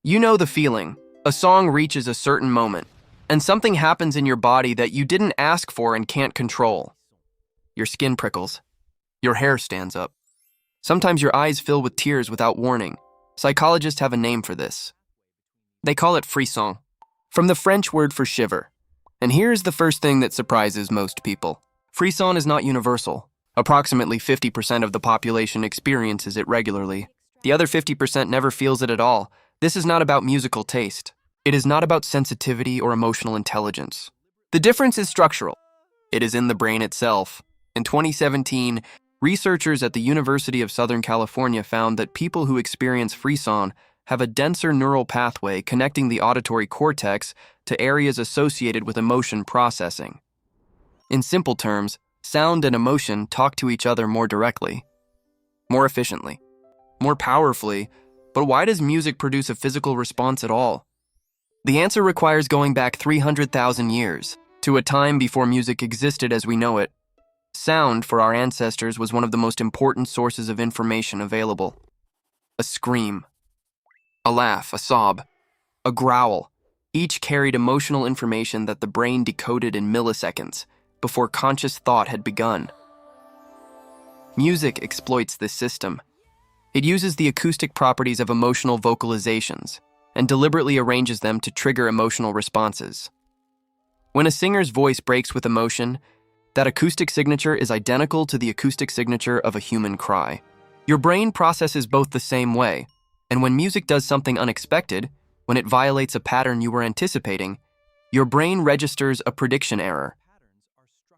You know the feeling. A song reaches a certain moment, and something happens in your body that you didn't ask for and can't control. Your skin prickles. Your hair stands up. Sometimes your eyes fill with tears without warning. Psychologists have a name for this. They call it frisson, from the French word for shiver. And here's the first thing that surprises most people. Frisson is not universal. Approximately 50% of the population experiences it regularly. The other 50% never feels it at all. This is not about musical taste. It is not about sensitivity or emotional intelligence. The difference is structural. It is in the brain itself. In 2017, researchers at the University of Southern California found that people who experience frisson have a denser neural pathway connecting the auditory cortex to areas associated with emotion processing. In simple terms, sound and emotion talk to each other more directly, more efficiently, more powerfully. But why does music produce a physical response at all? The answer requires going back 300,000 years, to a time before music existed as we know it. Sound, for our ancestors, was one of the most important sources of information available. A scream, a laugh, a sob, a growl, each carried emotional information that the brain decoded in milliseconds, before conscious thought had begun. Music exploits this system. It uses the acoustic properties of emotional vocalizations and deliberately arranges them to trigger emotional responses. When a singer's voice breaks with emotion, that acoustic signature is identical to the acoustic signature of a human cry. Your brain processes both the same way, and when music does something unexpected, when it violates a pattern you were anticipating, your brain registers a prediction error.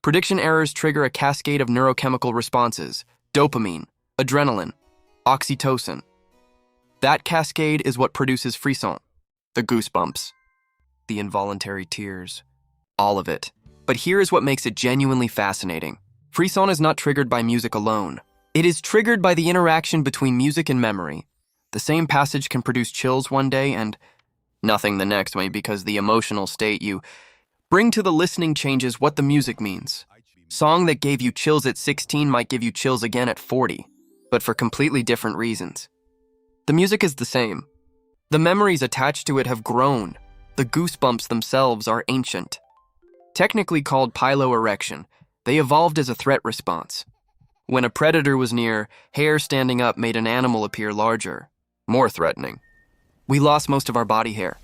Prediction errors trigger a cascade of neurochemical responses: dopamine, adrenaline, oxytocin. That cascade is what produces frisson, the goosebumps, the involuntary tears, all of it. But here is what makes it genuinely fascinating. Frisson is not triggered by music alone. It is triggered by the interaction between music and memory. The same passage can produce chills one day and nothing the next way because the emotional state you bring to the listening changes what the music means. Song that gave you chills at 16 might give you chills again at 40. But for completely different reasons. The music is the same. The memories attached to it have grown. The goosebumps themselves are ancient. Technically called piloerection, they evolved as a threat response. When a predator was near, hair standing up made an animal appear larger, more threatening. We lost most of our body hair.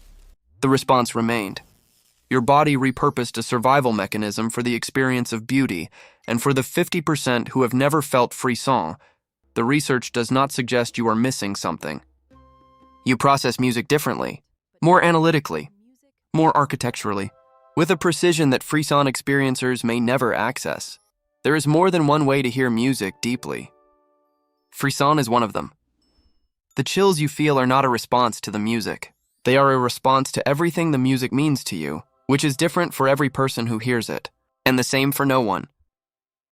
The response remained. Your body repurposed a survival mechanism for the experience of beauty, and for the 50% who have never felt frisson, the research does not suggest you are missing something. You process music differently, more analytically, more architecturally, with a precision that frisson experiencers may never access. There is more than one way to hear music deeply. Frisson is one of them. The chills you feel are not a response to the music. They are a response to everything the music means to you, which is different for every person who hears it, and the same for no one.